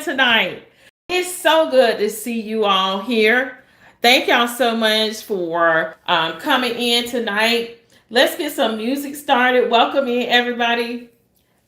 tonight. It's so good to see you all here. Thank y'all so much for coming in tonight. Let's get some music started. Welcome in, everybody.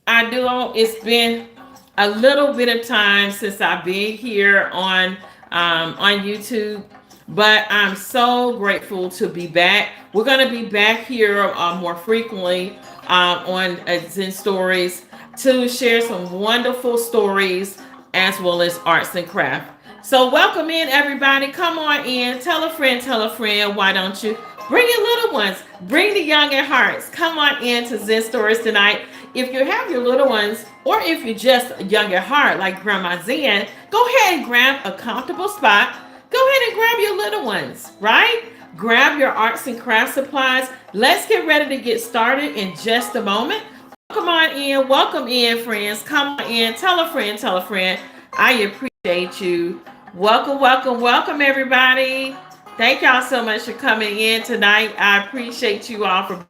I know it's been a little bit of time since I've been here on YouTube, but I'm so grateful to be back. We're gonna be back here more frequently on Zen Stories to share some wonderful stories as well as arts and craft. So welcome in, everybody. Come on in. Tell a friend. Tell a friend. Why don't you bring your little ones? Bring the young at hearts. Come on in to Zen Stories tonight. If you have your little ones, or if you're just young at heart like Grandma Zen, go ahead and grab a comfortable spot. Go ahead and grab your little ones, right? Grab your arts and craft supplies. Let's get ready to get started in just a moment. Come on in. Welcome in, friends. Come on in. Tell a friend. Tell a friend. I appreciate you. Welcome, welcome, welcome, everybody. Thank y'all so much for coming in tonight. I appreciate you all for.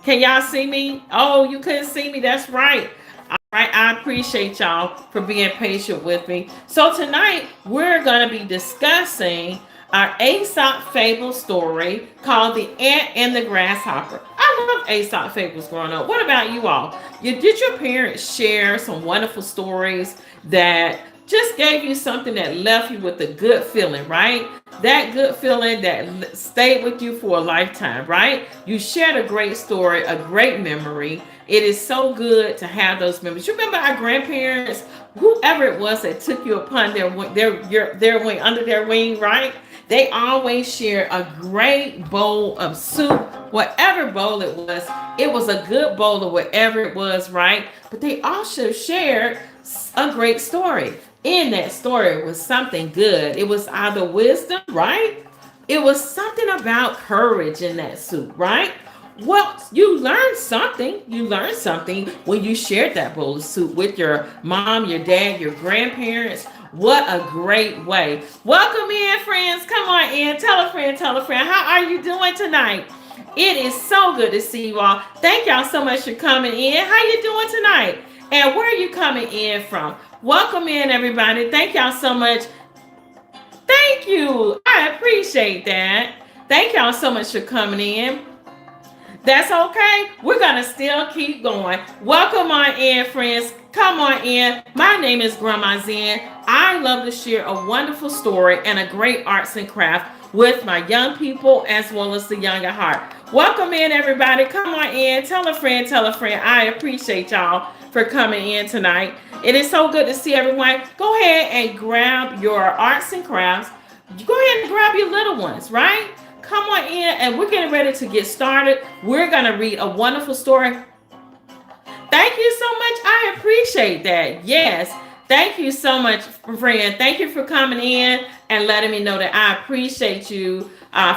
Can y'all see me? Oh, you couldn't see me. That's right. All right. I appreciate y'all for being patient with me. So tonight we're going to be discussing our Aesop fable story called The Ant and the Grasshopper. I love Aesop fables growing up. What about you all? Did your parents share some wonderful stories that just gave you something that left you with a good feeling, right? That good feeling that stayed with you for a lifetime, right? You shared a great story, a great memory. It is so good to have those memories. You remember our grandparents, whoever it was that took you upon their wing, under their wing, right? They always share a great bowl of soup, whatever bowl it was. It was a good bowl of whatever it was, right? But they also shared a great story. In that story was something good. It was either wisdom, right? It was something about courage in that soup, right? Well, you learned something. You learned something when you shared that bowl of soup with your mom, your dad, your grandparents. What a great way. Welcome in, friends. Come on in. Tell a friend, tell a friend. How are you doing tonight? It is so good to see you all. Thank y'all so much for coming in. How you doing tonight? And where are you coming in from? Welcome in, everybody. Thank y'all so much. Thank you. I appreciate that. Thank y'all so much for coming in. That's okay. We're going to still keep going. Welcome on in, friends. Come on in. My name is Grandma Zen. I love to share a wonderful story and a great arts and craft with my young people as well as the young at heart. Welcome in, everybody. Come on in. Tell a friend, tell a friend. I appreciate y'all for coming in tonight. It is so good to see everyone. Go ahead and grab your arts and crafts. Go ahead and grab your little ones, right? Come on in and we're getting ready to get started. We're going to read a wonderful story. Thank you so much. I appreciate that. Yes. Thank you so much, friend. Thank you for coming in and letting me know that I appreciate you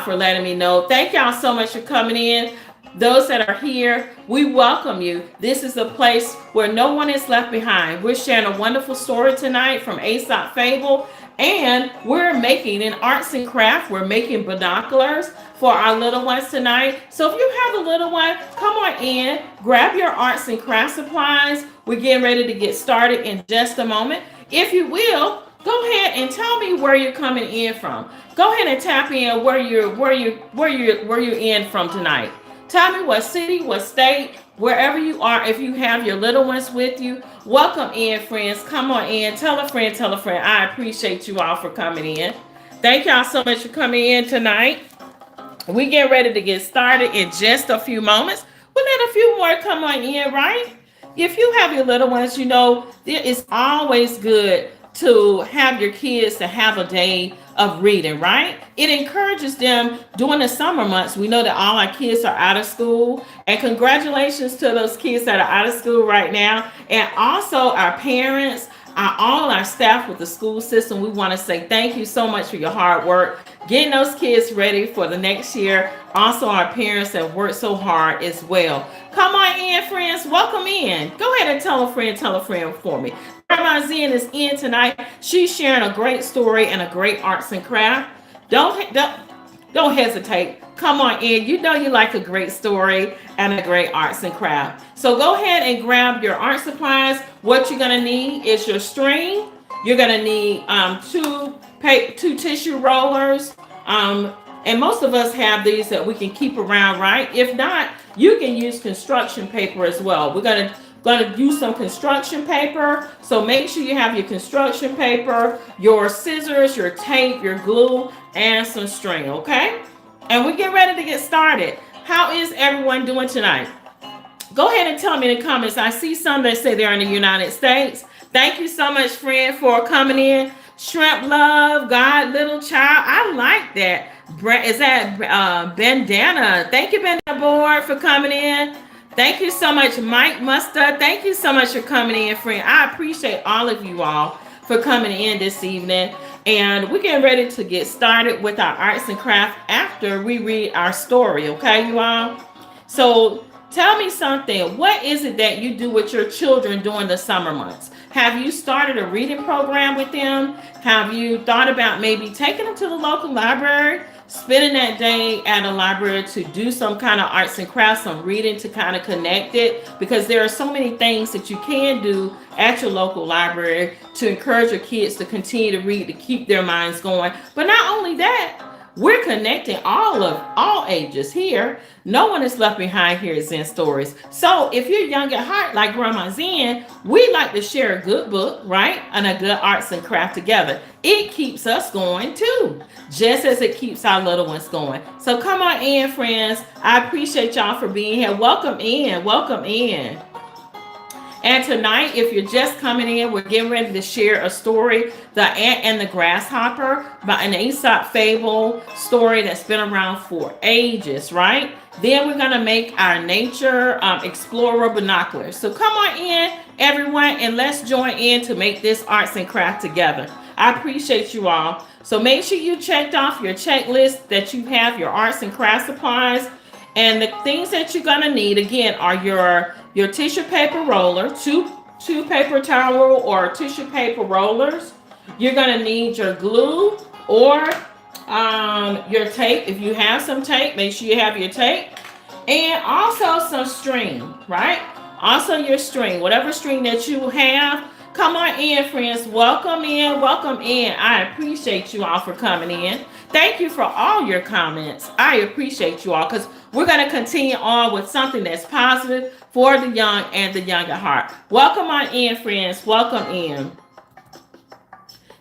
for letting me know. Thank y'all so much for coming in. Those that are here, we welcome you. This is a place where no one is left behind. We're sharing a wonderful story tonight from Aesop Fable, and we're making an arts and craft. We're making binoculars for our little ones tonight. So if you have a little one, come on in, grab your arts and craft supplies. We're getting ready to get started in just a moment. If you will, go ahead and tell me where you're coming in from. Go ahead and tap in where you're in from tonight. Tell me what city, what state, wherever you are. If you have your little ones with you, welcome in, friends. Come on in. Tell a friend, tell a friend. I appreciate you all for coming in. Thank y'all so much for coming in tonight. We get ready to get started in just a few moments. We'll let a few more come on in, right? If you have your little ones, you know, it's always good to have your kids to have a day of reading, right? It encourages them during the summer months. We know that all our kids are out of school, and congratulations to those kids that are out of school right now. And also our parents, all our staff with the school system, we want to say thank you so much for your hard work, getting those kids ready for the next year. Also our parents that work so hard as well. Come on in, friends. Welcome in. Go ahead and tell a friend for me. Grandma Zen is in tonight. She's sharing a great story and a great arts and craft. don't hesitate. Come on in. You know you like a great story and a great arts and craft. So go ahead and grab your art supplies. What you're gonna need is your string. You're gonna need two tissue rollers. And most of us have these that we can keep around, right? If not, you can use construction paper as well. We're gonna use some construction paper. So make sure you have your construction paper, your scissors, your tape, your glue, and some string, okay? And we get ready to get started. How is everyone doing tonight? Go ahead and tell me in the comments. I see some that say they're in the United States. Thank you so much, friend, for coming in. Shrimp love, God, little child. I like that. Is that Bandana? Thank you, Bandana Board, for coming in. Thank you so much, Mike Mustard. Thank you so much for coming in, friend. I appreciate all of you all for coming in this evening. And we're getting ready to get started with our arts and crafts after we read our story, okay, you all? So tell me something. What is it that you do with your children during the summer months? Have you started a reading program with them? Have you thought about maybe taking them to the local library, spending that day at a library to do some kind of arts and crafts, some reading to kind of connect it? Because there are so many things that you can do at your local library to encourage your kids to continue to read, to keep their minds going. But not only that, we're connecting all ages here. No one is left behind here at Zen Stories. So if you're young at heart like Grandma Zen, we like to share a good book, right? And a good arts and craft together. It keeps us going too, just as it keeps our little ones going. So come on in, friends. I appreciate y'all for being here. Welcome in. Welcome in. And tonight, if you're just coming in, we're getting ready to share a story, The Ant and the Grasshopper, by an Aesop fable story that's been around for ages, right? Then we're going to make our nature explorer binoculars. So come on in, everyone, and let's join in to make this arts and craft together. I appreciate you all. So make sure you checked off your checklist, that you have your arts and craft supplies. And the things that you're going to need, again, are your tissue paper roller, two paper towel or tissue paper rollers. You're going to need your glue or your tape. If you have some tape, make sure you have your tape. And also some string, right? Also your string, whatever string that you have. Come on in, friends. Welcome in. Welcome in. I appreciate you all for coming in. Thank you for all your comments. I appreciate you all, because we're going to continue on with something that's positive for the young and the young at heart. Welcome on in, friends. Welcome in.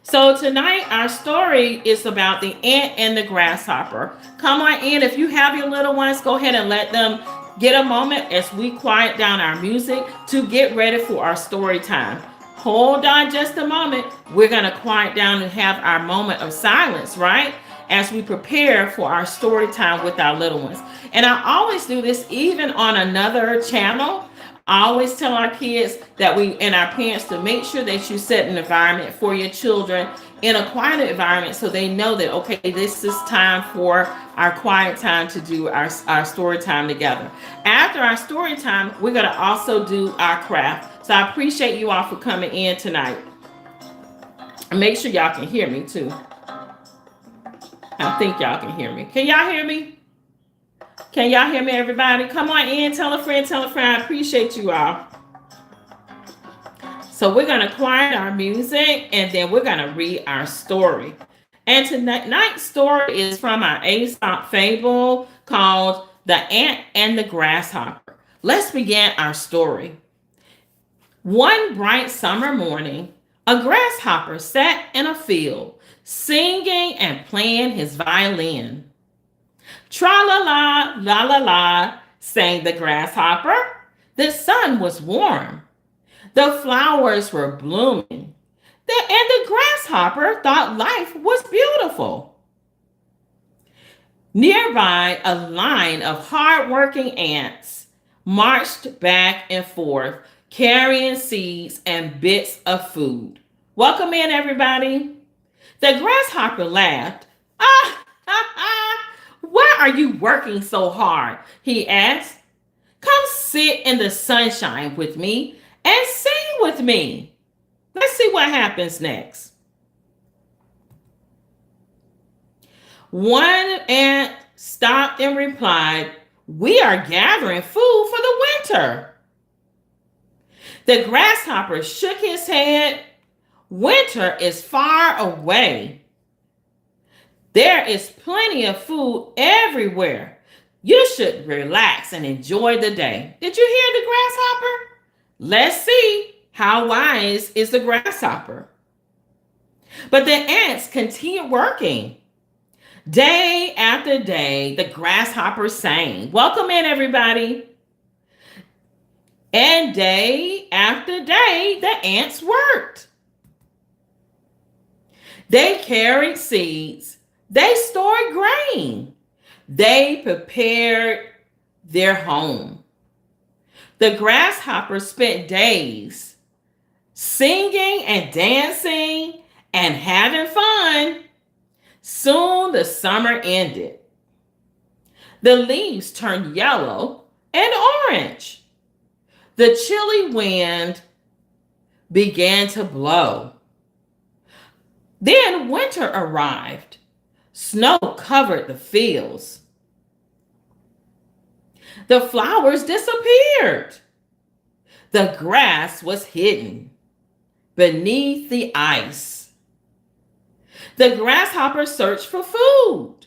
So tonight, our story is about the ant and the grasshopper. Come on in. If you have your little ones, go ahead and let them get a moment as we quiet down our music to get ready for our story time. Hold on just a moment. We're going to quiet down and have our moment of silence, right? As we prepare for our story time with our little ones. And I always do this even on another channel. I always tell our kids that and our parents to make sure that you set an environment for your children in a quiet environment so they know that, okay, this is time for our quiet time to do our story time together. After our story time, we're going to also do our craft. So I appreciate you all for coming in tonight. And make sure y'all can hear me too. I think y'all can hear me. Can y'all hear me? Can y'all hear me, everybody? Come on in. Tell a friend. Tell a friend. I appreciate you all. So we're going to quiet our music, and then we're going to read our story. And tonight's story is from our Aesop fable called The Ant and the Grasshopper. Let's begin our story. One bright summer morning, a grasshopper sat in a field, singing and playing his violin. Tra-la-la, la-la-la, sang the grasshopper. The sun was warm. The flowers were blooming. And the grasshopper thought life was beautiful. Nearby, a line of hardworking ants marched back and forth, carrying seeds and bits of food. Welcome in, everybody. The grasshopper laughed. Why are you working so hard? He asked. Come sit in the sunshine with me and sing with me. Let's see what happens next. One ant stopped and replied, "We are gathering food for the winter." The grasshopper shook his head. "Winter is far away. There is plenty of food everywhere. You should relax and enjoy the day." Did you hear the grasshopper? Let's see how wise is the grasshopper. But the ants continued working. Day after day, the grasshopper sang. Welcome in, everybody. And day after day, the ants worked. They carried seeds. They stored grain. They prepared their home. The grasshopper spent days singing and dancing and having fun. Soon the summer ended. The leaves turned yellow and orange. The chilly wind began to blow. Then winter arrived. Snow covered the fields. The flowers disappeared. The grass was hidden beneath the ice. The grasshopper searched for food,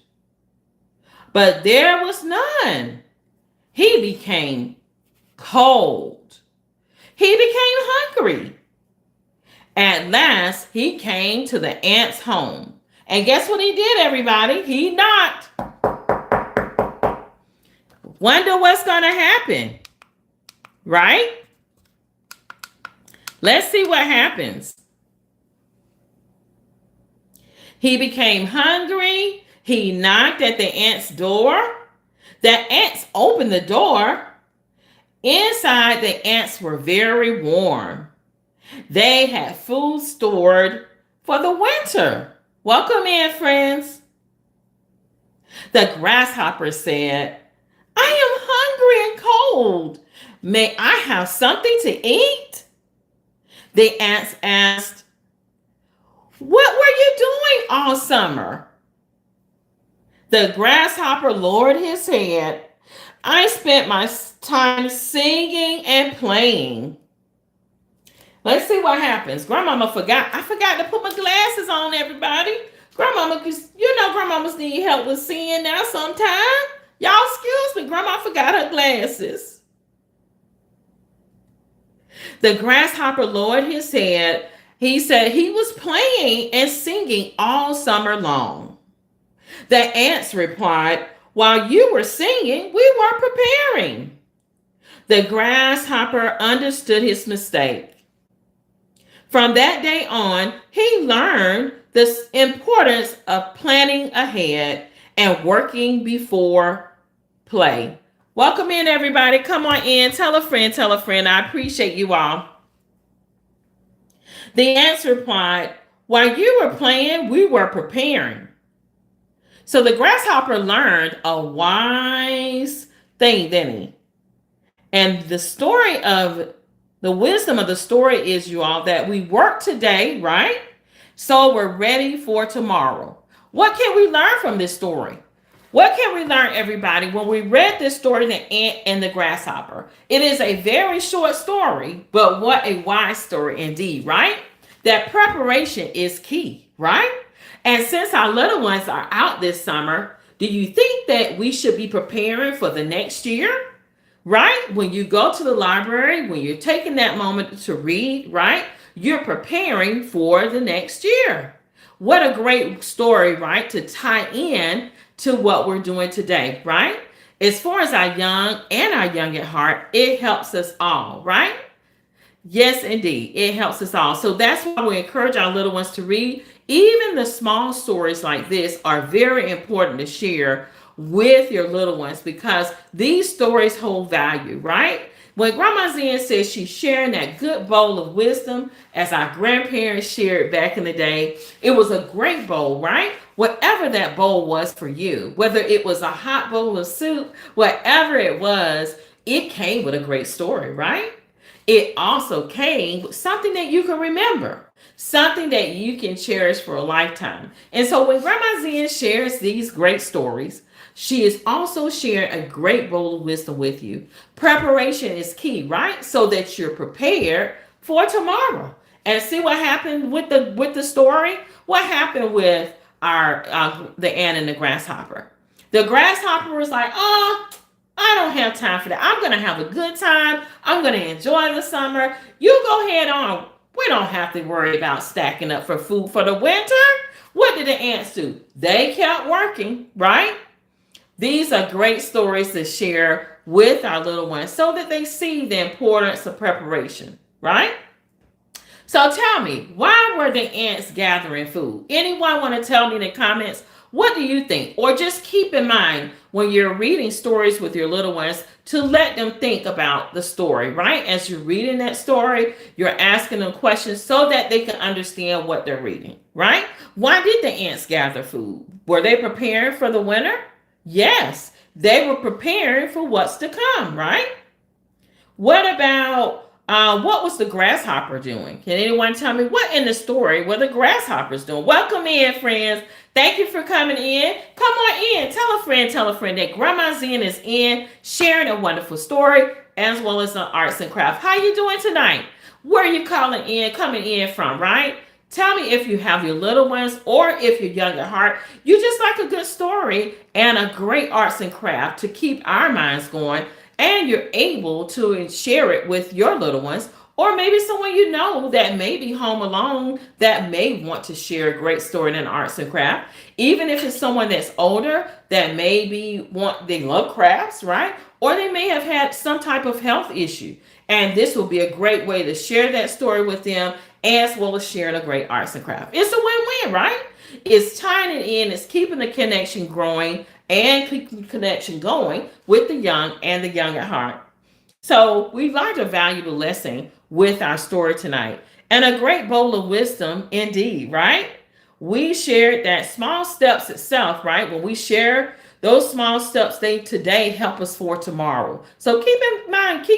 but there was none. He became cold. He became hungry. At last, he came to the ants' home. And guess what he did, everybody? He knocked. Wonder what's going to happen, right? Let's see what happens. He became hungry. He knocked at the ants' door. The ants opened the door. Inside, the ants were very warm. They had food stored for the winter. Welcome in, friends. The grasshopper said, "I am hungry and cold. May I have something to eat?" The ants asked, "What were you doing all summer?" The grasshopper lowered his head. "I spent my time singing and playing." Let's see what happens. Grandmama forgot. I forgot to put my glasses on, everybody. Grandmama, grandmamas need help with seeing now sometime. Y'all excuse me. Grandma forgot her glasses. The grasshopper lowered his head. He said he was playing and singing all summer long. The ants replied, "While you were singing, we were preparing." The grasshopper understood his mistake. From that day on, he learned the importance of planning ahead and working before play. Welcome in, everybody. Come on in. Tell a friend, tell a friend. I appreciate you all. The ants replied, "While you were playing, we were preparing." So the grasshopper learned a wise thing, didn't he? And the wisdom of the story is, you all, that we work today, right? So we're ready for tomorrow. What can we learn from this story? What can we learn, everybody, when we read this story, The Ant and the Grasshopper? It is a very short story, but what a wise story indeed, right? That preparation is key, right? And since our little ones are out this summer, do you think that we should be preparing for the next year? Right? When you go to the library, when you're taking that moment to read, right? You're preparing for the next year. What a great story, right? To tie in to what we're doing today, right? As far as our young and our young at heart, it helps us all, right? Yes, indeed. It helps us all. So that's why we encourage our little ones to read. Even the small stories like this are very important to share with your little ones because these stories hold value, right? When Grandma Zen says she's sharing that good bowl of wisdom, as our grandparents shared back in the day, it was a great bowl, right? Whatever that bowl was for you, whether it was a hot bowl of soup, whatever it was, it came with a great story, right? It also came with something that you can remember, something that you can cherish for a lifetime. And so when Grandma Zen shares these great stories, she is also sharing a great bowl of wisdom with you. Preparation is key, right? So that you're prepared for tomorrow. And see what happened with the story. What happened with our the ant and the grasshopper? The grasshopper was like, "Oh, I don't have time for that. I'm going to have a good time. I'm going to enjoy the summer. You go ahead on. We don't have to worry about stacking up for food for the winter." What did the ants do? They kept working, right? These are great stories to share with our little ones so that they see the importance of preparation, right? So tell me, why were the ants gathering food? Anyone want to tell me in the comments? What do you think? Or just keep in mind when you're reading stories with your little ones to let them think about the story, right? As you're reading that story, you're asking them questions so that they can understand what they're reading, right? Why did the ants gather food? Were they preparing for the winter? Yes, they were preparing for what's to come, right? What about what was the grasshopper doing? Can anyone tell me what in the story were the grasshoppers doing? Welcome in, friends. Thank you for coming in. Come on in. Tell a friend that Grandma Zen is in, sharing a wonderful story as well as the arts and craft. How you doing tonight? Where are you coming in from, right? Tell me if you have your little ones or if you're young at heart. You just like a good story and a great arts and craft to keep our minds going, and you're able to share it with your little ones, or maybe someone you know that may be home alone that may want to share a great story in arts and craft. Even if it's someone that's older that maybe they love crafts, right? Or they may have had some type of health issue. And this will be a great way to share that story with them as well as sharing a great arts and craft. It's a win-win, right? It's tying it in, it's keeping the connection growing and keeping the connection going with the young and the young at heart. So we learned a valuable lesson with our story tonight and a great bowl of wisdom indeed, right? We shared that small steps itself, right? When we share those small steps, they today help us for tomorrow. So keep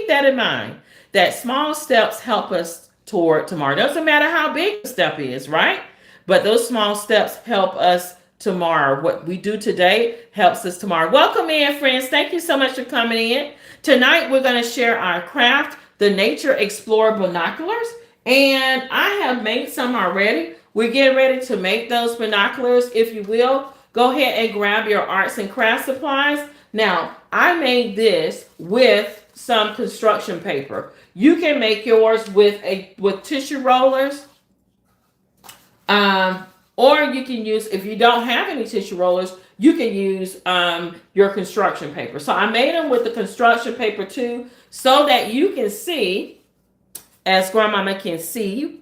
that in mind, that small steps help us toward tomorrow. Doesn't matter how big the step is, right? But those small steps help us tomorrow. What we do today helps us tomorrow. Welcome in, friends. Thank you so much for coming in. Tonight, we're going to share our craft, the Nature Explorer Binoculars. And I have made some already. We're getting ready to make those binoculars. If you will, go ahead and grab your arts and craft supplies. Now, I made this with some construction paper. You can make yours with tissue rollers. Or you can use, if you don't have any tissue rollers, you can use your construction paper. So I made them with the construction paper too, so that you can see, as Grandmama can see,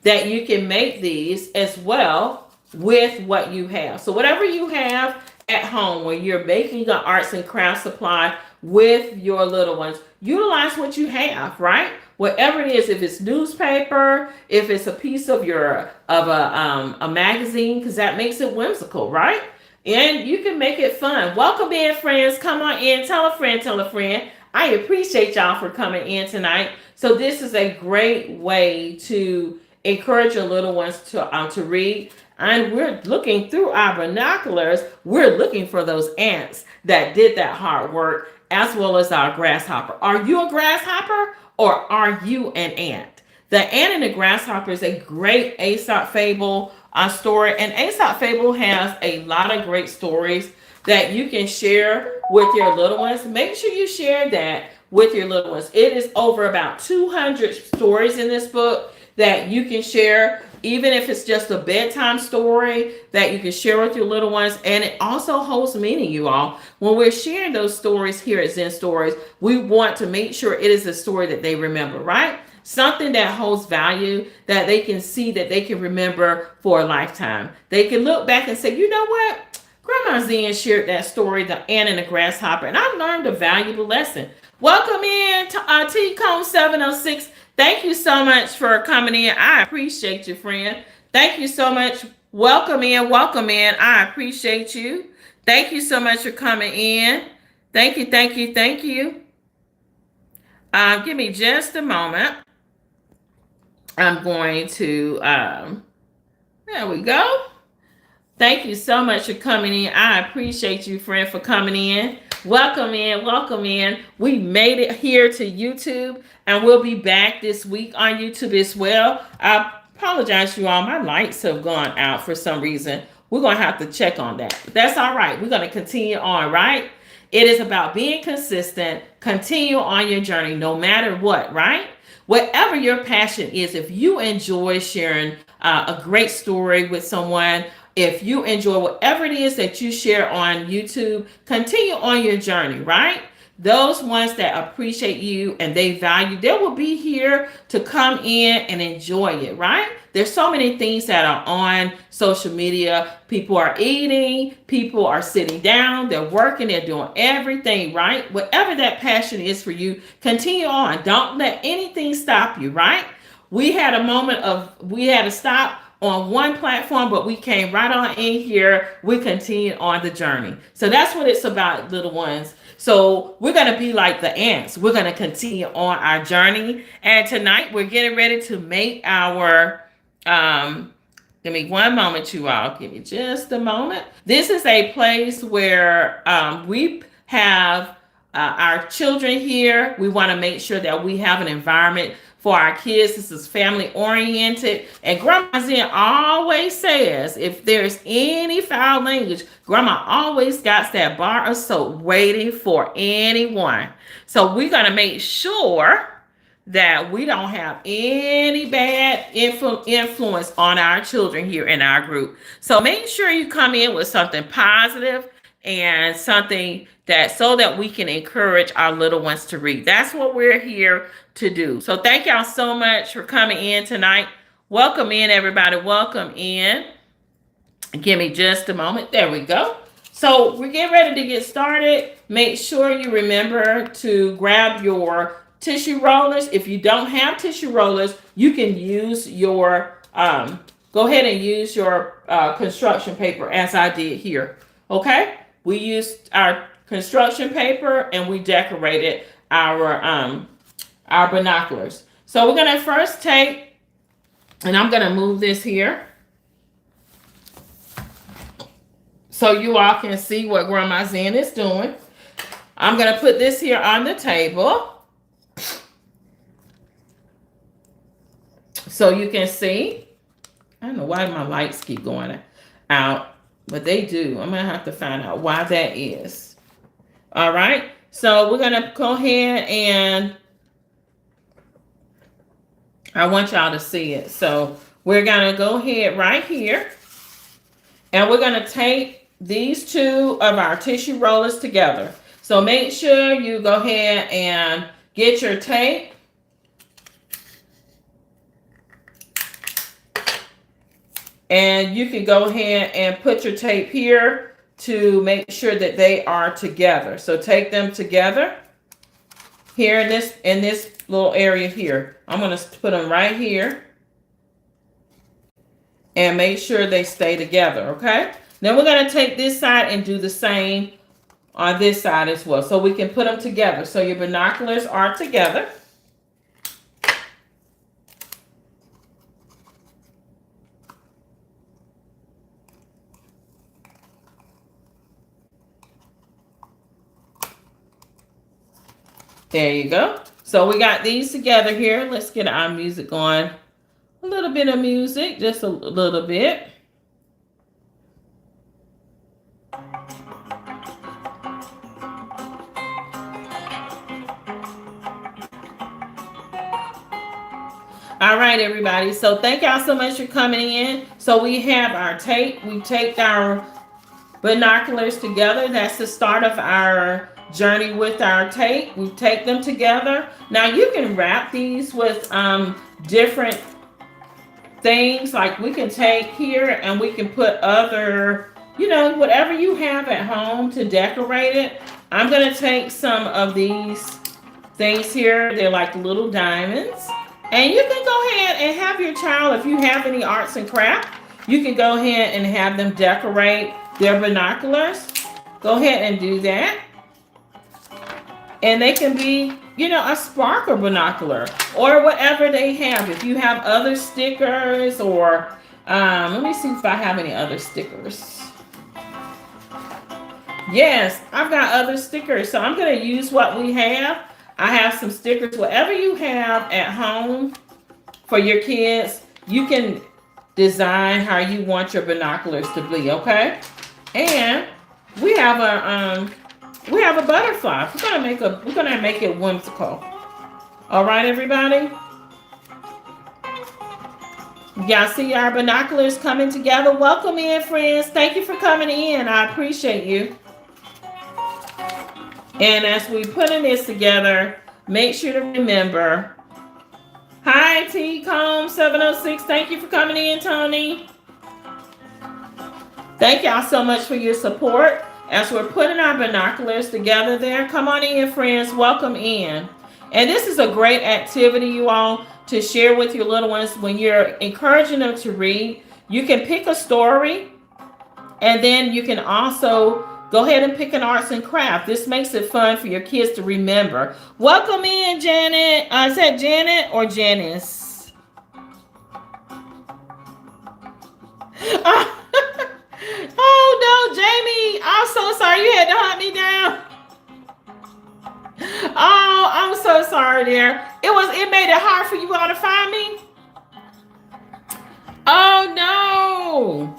that you can make these as well with what you have. So whatever you have at home when you're making the arts and crafts supply with your little ones, utilize what you have, right? Whatever it is, if it's newspaper, if it's a piece of a magazine, because that makes it whimsical, right? And you can make it fun. Welcome in, friends. Come on in. Tell a friend, tell a friend. I appreciate y'all for coming in tonight. So this is a great way to encourage your little ones to read. And we're looking through our binoculars. We're looking for those ants that did that hard work, as well as our grasshopper. Are you a grasshopper or are you an ant? The Ant and the Grasshopper is a great Aesop fable story. And Aesop fable has a lot of great stories that you can share with your little ones. Make sure you share that with your little ones. It is over about 200 stories in this book that you can share, even if it's just a bedtime story that you can share with your little ones. And it also holds meaning, you all. When we're sharing those stories here at Zen Stories, we want to make sure it is a story that they remember, right? Something that holds value, that they can see, that they can remember for a lifetime. They can look back and say, you know what? Grandma Zen shared that story, the ant and the grasshopper, and I learned a valuable lesson. Welcome in to T-Cone 706. Thank you so much for coming in. I appreciate you, friend. Thank you so much. Welcome in. Welcome in. I appreciate you. Thank you so much for coming in. Thank you. Thank you. Thank you. Give me just a moment. I'm going to, there we go. Thank you so much for coming in. I appreciate you, friend, for coming in. Welcome in, welcome in. We made it here to YouTube, and we'll be back this week on YouTube as well. I apologize, you all. My lights have gone out for some reason. We're going to have to check on that. But that's all right. We're going to continue on, right? It is about being consistent. Continue on your journey no matter what, right? Whatever your passion is, if you enjoy sharing a great story with someone, if you enjoy whatever it is that you share on YouTube, continue on your journey, right? Those ones that appreciate you and they value, they will be here to come in and enjoy it, right? There's so many things that are on social media. People are eating, people are sitting down, they're working, they're doing everything, right? Whatever that passion is for you, continue on. Don't let anything stop you, right? We had to stop on one platform, but we came right on in here. We continued on the journey. So that's what it's about, little ones. So we're going to be like the ants. We're going to continue on our journey. And tonight we're getting ready to make our, give me one moment, you all. Give me just a moment. This is a place where we have our children here. We want to make sure that we have an environment for our kids. This is family oriented. And Grandma Zen always says, if there's any foul language, Grandma always got that bar of soap waiting for anyone. So we're going to make sure that we don't have any bad influence on our children here in our group. So make sure you come in with something positive and something so that we can encourage our little ones to read. That's what we're here to do. So thank y'all so much for coming in tonight. Welcome in, everybody. Welcome in. Give me just a moment. There we go. So we're getting ready to get started. Make sure you remember to grab your tissue rollers. If you don't have tissue rollers, you can use your, go ahead and use your construction paper as I did here. Okay? We used our construction paper and we decorated our binoculars. So we're going to first take, and I'm going to move this here so you all can see what Grandma Zen is doing. I'm going to put this here on the table so you can see. I don't know why my lights keep going out, but they do. I'm going to have to find out why that is. All right. So we're going to go ahead and I want y'all to see it. So we're going to go ahead right here and we're going to take these two of our tissue rollers together. So make sure you go ahead and get your tape. And you can go ahead and put your tape here to make sure that they are together. So take them together here in this little area here. I'm going to put them right here and make sure they stay together. Okay. Then we're going to take this side and do the same on this side as well. So we can put them together. So your binoculars are together. There you go. So we got these together here. Let's get our music going. A little bit of music, just a little bit. All right, everybody. So thank y'all so much for coming in. So we have our tape. We taped our binoculars together. That's the start of our journey with our tape. We take them together. Now you can wrap these with different things. Like we can take here and we can put other, whatever you have at home to decorate it. I'm going to take some of these things here. They're like little diamonds. And you can go ahead and have your child, if you have any arts and craft, you can go ahead and have them decorate their binoculars. Go ahead and do that. And they can be a sparkler binocular or whatever they have. If you have other stickers or, let me see if I have any other stickers. Yes, I've got other stickers. So I'm going to use what we have. I have some stickers. Whatever you have at home for your kids, you can design how you want your binoculars to be, okay? And we have a butterfly. We're gonna make it whimsical. All right, everybody. Y'all see our binoculars coming together. Welcome in, friends. Thank you for coming in. I appreciate you. And as we putting this together, make sure to remember. Hi, T Comb 706. Thank you for coming in, Tony. Thank y'all so much for your support. As we're putting our binoculars together there, come on in, friends. Welcome in. And this is a great activity, you all, to share with your little ones when you're encouraging them to read. You can pick a story, and then you can also go ahead and pick an arts and craft. This makes it fun for your kids to remember. Welcome in, Janet. Is that Janet or Janice? Oh no, Jamie, I'm so sorry you had to hunt me down. Oh, I'm so sorry there. It made it hard for you all to find me. Oh no.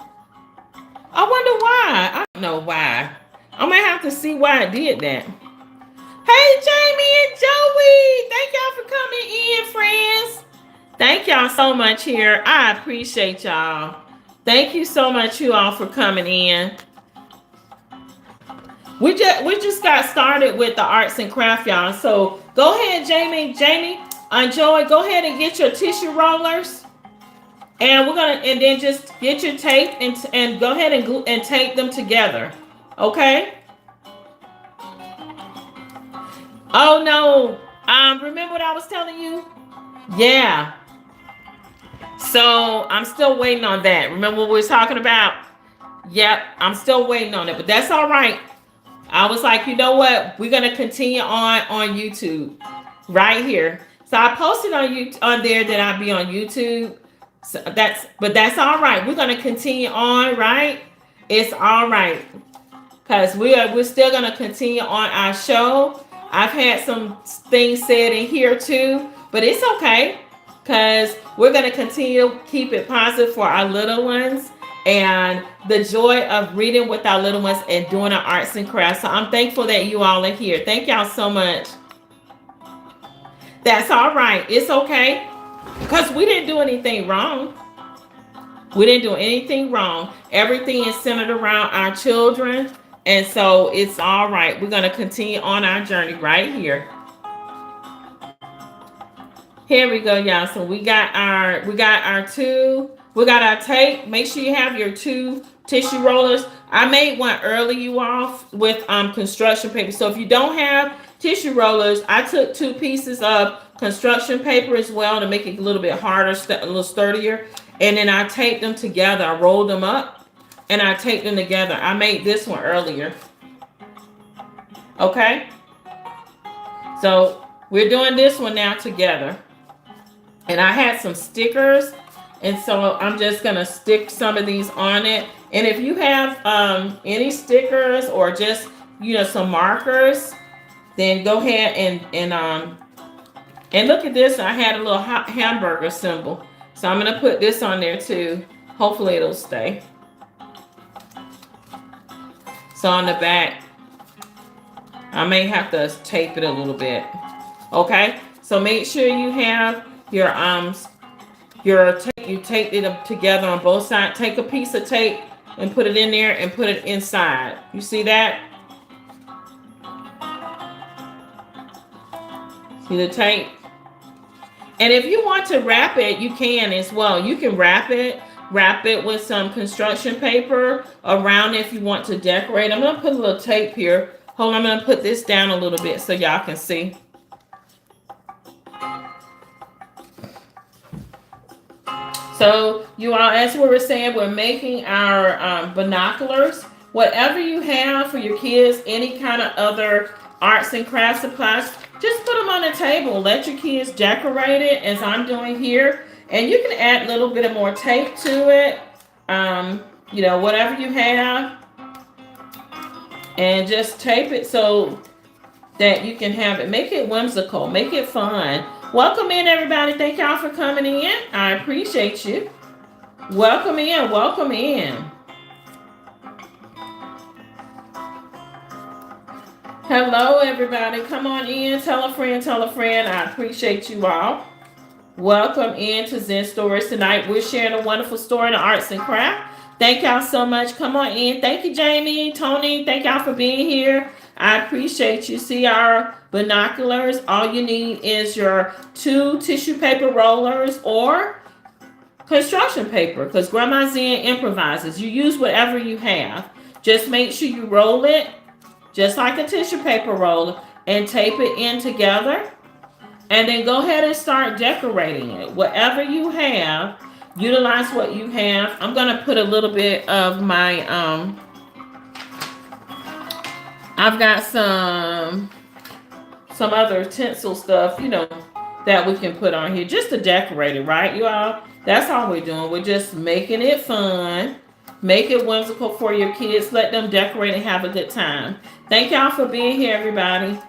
I wonder why. I don't know why. I'm gonna have to see why I did that. Hey, Jamie and Joey. Thank y'all for coming in, friends. Thank y'all so much here. I appreciate y'all. Thank you so much, you all, for coming in. We just got started with the arts and craft, y'all. So go ahead, Jamie, Joey, go ahead and get your tissue rollers, and then just get your tape and go ahead and tape them together, okay? Oh no, remember what I was telling you? Yeah. So I'm still waiting on that. Remember what we were talking about? Yep, I'm still waiting on it, but that's all right. I was like, you know what? We're gonna continue on YouTube right here. So I posted on there that I'd be on YouTube. So that's all right. We're gonna continue on, right? It's all right, because we're still gonna continue on our show. I've had some things said in here too, but it's okay, because we're going to continue to keep it positive for our little ones and the joy of reading with our little ones and doing our arts and crafts. So I'm thankful that you all are here. Thank y'all so much. That's all right. It's okay, because we didn't do anything wrong. We didn't do anything wrong. Everything is centered around our children. And so it's all right. We're going to continue on our journey right here. Here we go, y'all. So we got our tape. Make sure you have your 2 tissue rollers. I made one early, you all, with construction paper. So if you don't have tissue rollers, I took 2 pieces of construction paper as well to make it a little bit harder, a little sturdier. And then I taped them together. I rolled them up and I taped them together. I made this one earlier. Okay. So we're doing this one now together. And I had some stickers, and so I'm just going to stick some of these on it. And if you have any stickers or just, some markers, then go ahead and look at this. I had a little hamburger symbol. So I'm going to put this on there too. Hopefully it'll stay. So on the back, I may have to tape it a little bit. Okay, so make sure you have your tape, you tape it together on both sides. Take a piece of tape and put it in there and put it inside. You see that? See the tape? And if you want to wrap it, you can as well. You can wrap it with some construction paper around it if you want to decorate. I'm going to put a little tape here. Hold on, I'm going to put this down a little bit so y'all can see. So you all, as we were saying, we're making our binoculars. Whatever you have for your kids, any kind of other arts and craft supplies, just put them on the table. Let your kids decorate it as I'm doing here. And you can add a little bit of more tape to it. You know, whatever you have. And just tape it so that you can have it. Make it whimsical. Make it fun. Welcome in, everybody. Thank y'all for coming in. I appreciate you. Welcome in. Welcome in. Hello, everybody. Come on in. Tell a friend. Tell a friend. I appreciate you all. Welcome in to Zen Stories tonight. We're sharing a wonderful story in the arts and craft. Thank y'all so much. Come on in. Thank you, Jamie, Tony. Thank y'all for being here. I appreciate you. See our binoculars. All you need is your 2 tissue paper rollers or construction paper, because Grandma Zen improvises. You use whatever you have. Just make sure you roll it just like a tissue paper roller and tape it in together. And then go ahead and start decorating it. Whatever you have, utilize what you have. I'm going to put a little bit of my, I've got some other tinsel stuff, you know, that we can put on here just to decorate it, right, you all? That's all we're doing. We're just making it fun. Make it whimsical for your kids. Let them decorate and have a good time. Thank y'all for being here, everybody.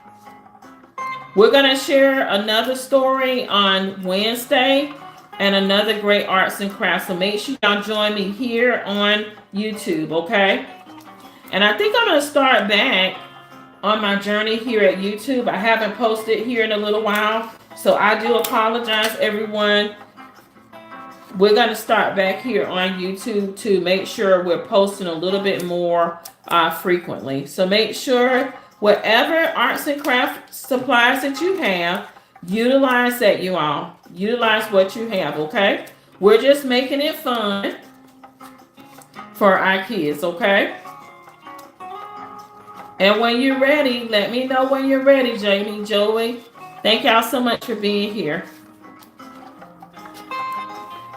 We're going to share another story on Wednesday and another great arts and crafts. So make sure y'all join me here on YouTube, okay? And I think I'm going to start back on my journey here at YouTube. I haven't posted here in a little while, so I do apologize, everyone. We're going to start back here on YouTube to make sure we're posting a little bit more frequently. So make sure whatever arts and craft supplies that you have, utilize that, you all. Utilize what you have, okay? We're just making it fun for our kids, okay? And when you're ready, let me know when you're ready, Jamie, Joey. Thank y'all so much for being here.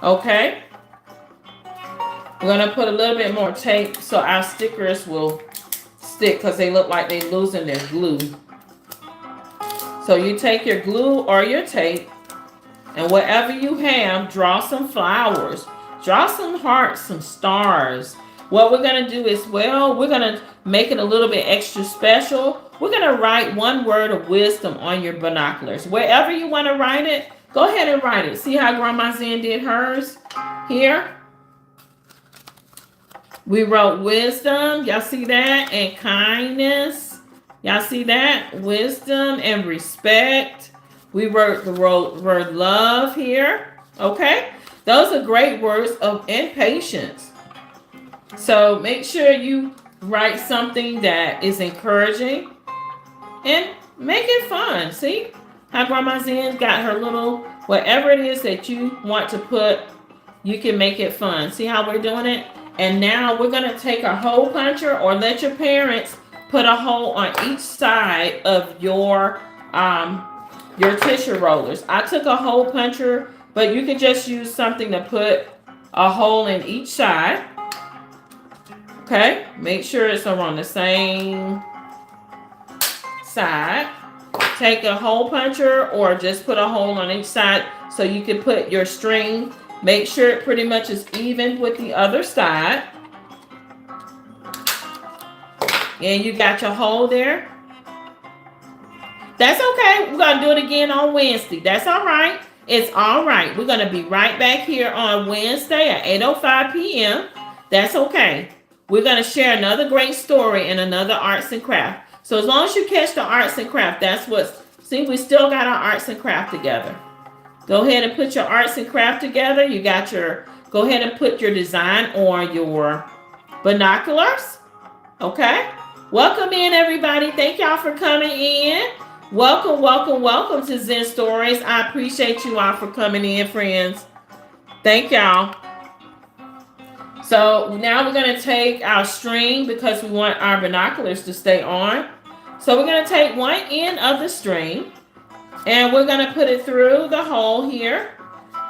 Okay? We're going to put a little bit more tape so our stickers will stick, because they look like they're losing their glue. So you take your glue or your tape, and whatever you have, draw some flowers. Draw some hearts, some stars. What we're going to do is, well, we're going to make it a little bit extra special. We're going to write one word of wisdom on your binoculars. Wherever you want to write it, go ahead and write it. See how Grandma Zen did hers here? We wrote wisdom. Y'all see that? And kindness. Y'all see that? Wisdom and respect. We wrote the word love here. Okay? Those are great words and patience. So make sure you write something that is encouraging and make it fun. See how Grandma Zen got her little, whatever it is that you want to put, you can make it fun. See how we're doing it? And now we're going to take a hole puncher, or let your parents put a hole on each side of your tissue rollers. I took a hole puncher, but you can just use something to put a hole in each side. Okay, make sure it's around the same side. Take a hole puncher or just put a hole on each side so you can put your string. Make sure it pretty much is even with the other side. And you got your hole there. That's okay. We're going to do it again on Wednesday. That's all right. It's all right. We're going to be right back here on Wednesday at 8:05 p.m. That's okay. We're going to share another great story and another arts and craft. So as long as you catch the arts and craft, that's what's, see, we still got our arts and craft together. Go ahead and put your arts and craft together. You got your, go ahead and put your design on your binoculars. Okay. Welcome in, everybody. Thank y'all for coming in. Welcome, welcome, welcome to Zen Stories. I appreciate you all for coming in, friends. Thank y'all. So now we're going to take our string because we want our binoculars to stay on. So we're going to take one end of the string and we're going to put it through the hole here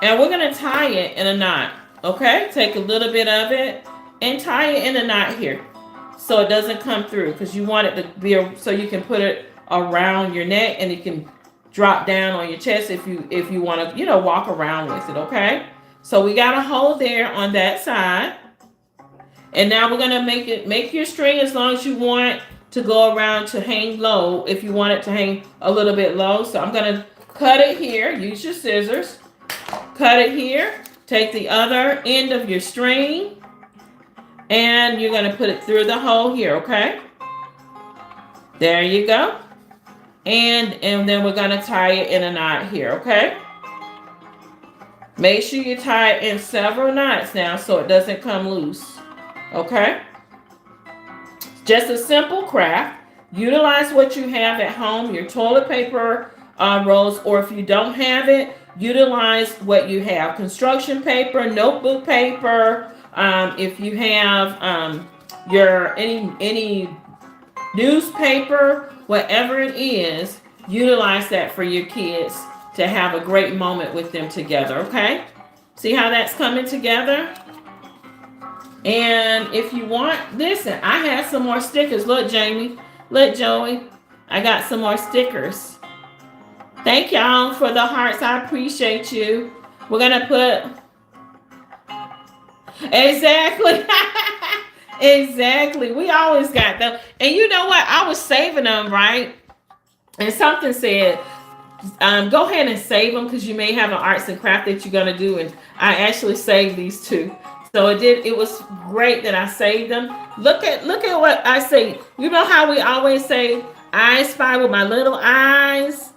and we're going to tie it in a knot. Okay, take a little bit of it and tie it in a knot here so it doesn't come through, because you want it to be so you can put it around your neck and you can drop down on your chest if you want to, walk around with it, okay? So we got a hole there on that side. And now we're going to make your string as long as you want to go around to hang low, if you want it to hang a little bit low. So I'm going to cut it here. Use your scissors. Cut it here. Take the other end of your string and you're going to put it through the hole here, okay? There you go. And then we're going to tie it in a knot here, okay? Make sure you tie it in several knots now so it doesn't come loose, okay? Just a simple craft. Utilize what you have at home, your toilet paper rolls, or if you don't have it, utilize what you have. Construction paper, notebook paper, if you have your any newspaper, whatever it is, utilize that for your kids to have a great moment with them together, okay? See how that's coming together? And if you want, listen, I had some more stickers. Look, Jamie. Look, Joey. I got some more stickers. Thank y'all for the hearts. I appreciate you. We're going to put... Exactly. Exactly. We always got them. And you know what? I was saving them, right? And something said, go ahead and save them because you may have an arts and craft that you're going to do. And I actually saved these two. So it was great that I saved them. Look at what I say. You know how we always say, I spy with my little eyes?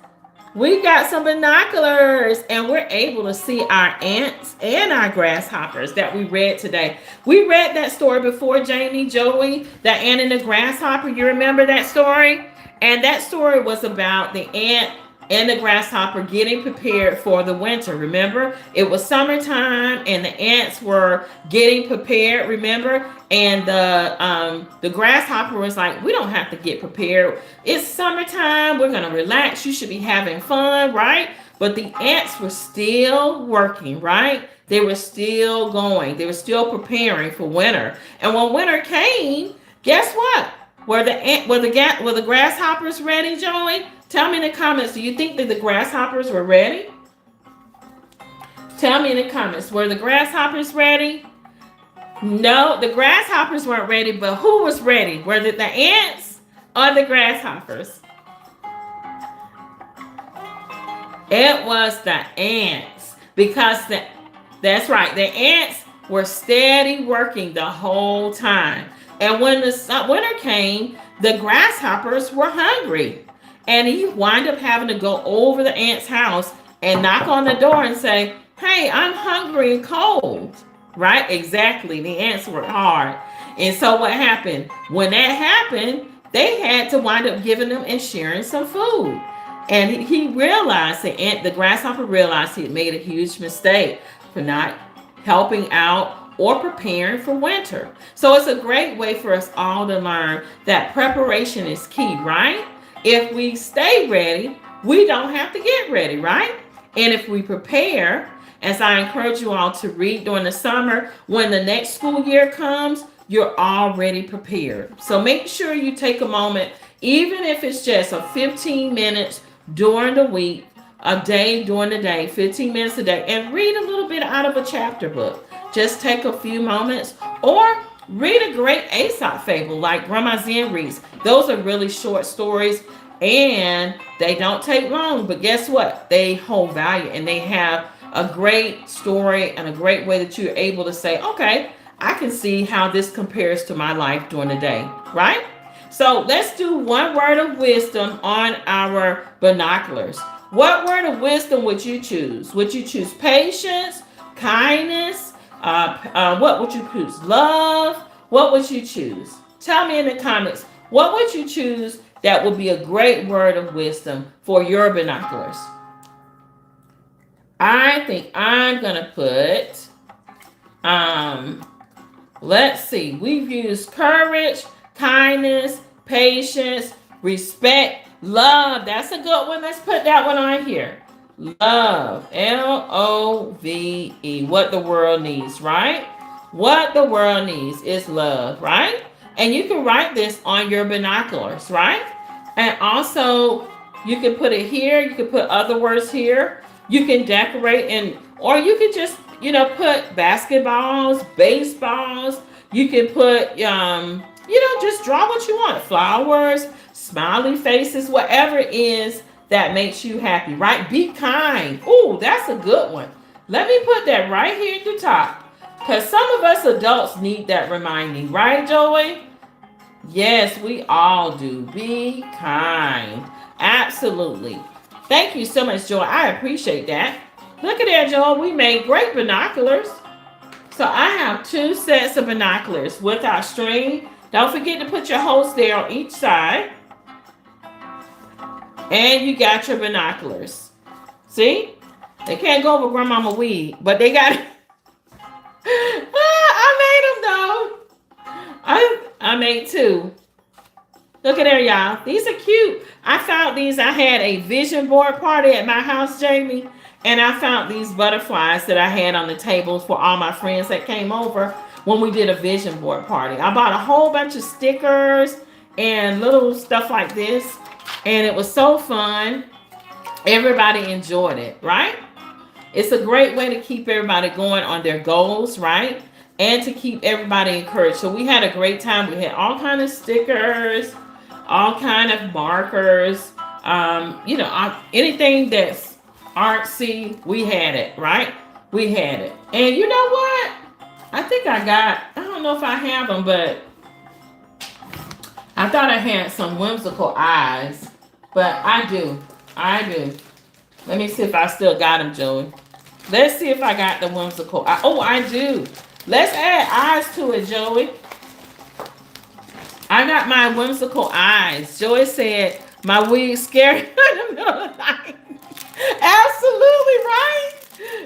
We got some binoculars and we're able to see our ants and our grasshoppers that we read today. We read that story before, Jamie, Joey, the ant and the grasshopper. You remember that story? And that story was about the ant and the grasshopper getting prepared for the winter. Remember, it was summertime and the ants were getting prepared, remember? And the grasshopper was like, we don't have to get prepared. It's summertime. We're going to relax. You should be having fun, right? But the ants were still working, right? They were still going. They were still preparing for winter. And when winter came, guess what? Were the grasshoppers ready, Joey? Tell me in the comments, do you think that the grasshoppers were ready? Tell me in the comments, were the grasshoppers ready? No, the grasshoppers weren't ready, but who was ready? Were it the ants or the grasshoppers? It was the ants, because that's right, the ants were steady working the whole time. And when the winter came, the grasshoppers were hungry. And he wound up having to go over the ant's house and knock on the door and say, hey, I'm hungry and cold. Right? Exactly. The ants worked hard. And so what happened? When that happened, they had to wind up giving them and sharing some food. And he realized, the grasshopper realized he had made a huge mistake for not helping out or preparing for winter. So it's a great way for us all to learn that preparation is key, right? If we stay ready, we don't have to get ready, right? And if we prepare, as I encourage you all to read during the summer, when the next school year comes, you're already prepared. So make sure you take a moment, even if it's just a 15 minutes during the week, a day during the day, 15 minutes a day, and read a little bit out of a chapter book. Just take a few moments, or read a great Aesop fable like Grandma Zen reads. Those are really short stories and they don't take long, but guess what? They hold value and they have a great story and a great way that you're able to say, okay, I can see how this compares to my life during the day, right? So let's do one word of wisdom on our binoculars. What word of wisdom would you choose? Would you choose patience, kindness? What would you choose? Love? What would you choose? Tell me in the comments, what would you choose that would be a great word of wisdom for your binoculars? I think I'm going to put, let's see, we've used courage, kindness, patience, respect, love. That's a good one. Let's put that one on here. Love, Love, what the world needs, right? What the world needs is love, right? And you can write this on your binoculars, right? And also You can put it here. You can put other words here. You can decorate and, or you can just, put basketballs, baseballs. You can put, just draw what you want. Flowers, smiley faces, whatever it is that makes you happy, right? Be kind. Ooh, that's a good one. Let me put that right here at the top. Because some of us adults need that reminding, right, Joey? Yes, we all do. Be kind. Absolutely. Thank you so much, Joy. I appreciate that. Look at that, Joy. We made great binoculars. So I have 2 sets of binoculars with our string. Don't forget to put your holes there on each side. And you got your binoculars. See? They can't go over Grandmama weed, but they got it. I made them though. I made 2. Look at there, y'all. These are cute. I found these. I had a vision board party at my house, Jamie. And I found these butterflies that I had on the table for all my friends that came over when we did a vision board party. I bought a whole bunch of stickers and little stuff like this. And it was so fun. Everybody enjoyed it, right? It's a great way to keep everybody going on their goals, right? And to keep everybody encouraged. So we had a great time. We had all kind of stickers, all kind of markers, anything that's artsy, we had it, right? We had it. And you know what? I think I don't know if I have them, but I thought I had some whimsical eyes, but I do. Let me see if I still got them, Joey. Let's see if I got the whimsical eye. Oh, I do. Let's add eyes to it, Joey. I got my whimsical eyes. Joey said my wig scared in the middle of the night. Absolutely right.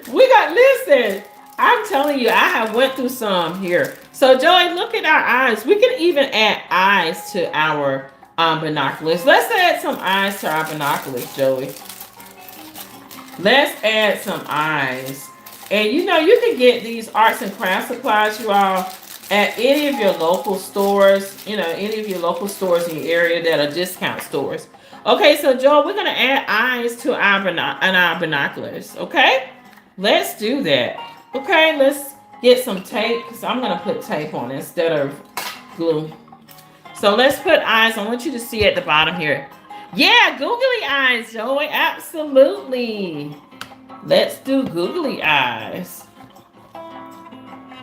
Listen, I'm telling you, I have went through some here. So Joey, look at our eyes. We can even add eyes to our binoculars. Let's add some eyes to our binoculars, Joey. Let's add some eyes. And you can get these arts and craft supplies, you all, at any of your local stores, any of your local stores in your area that are discount stores. Okay, so Joel, we're going to add eyes to our binoculars, okay? Let's do that. Okay, let's get some tape, because I'm going to put tape on instead of glue. So let's put eyes. I want you to see at the bottom here. Yeah, googly eyes, Joey. Absolutely. Let's do googly eyes. All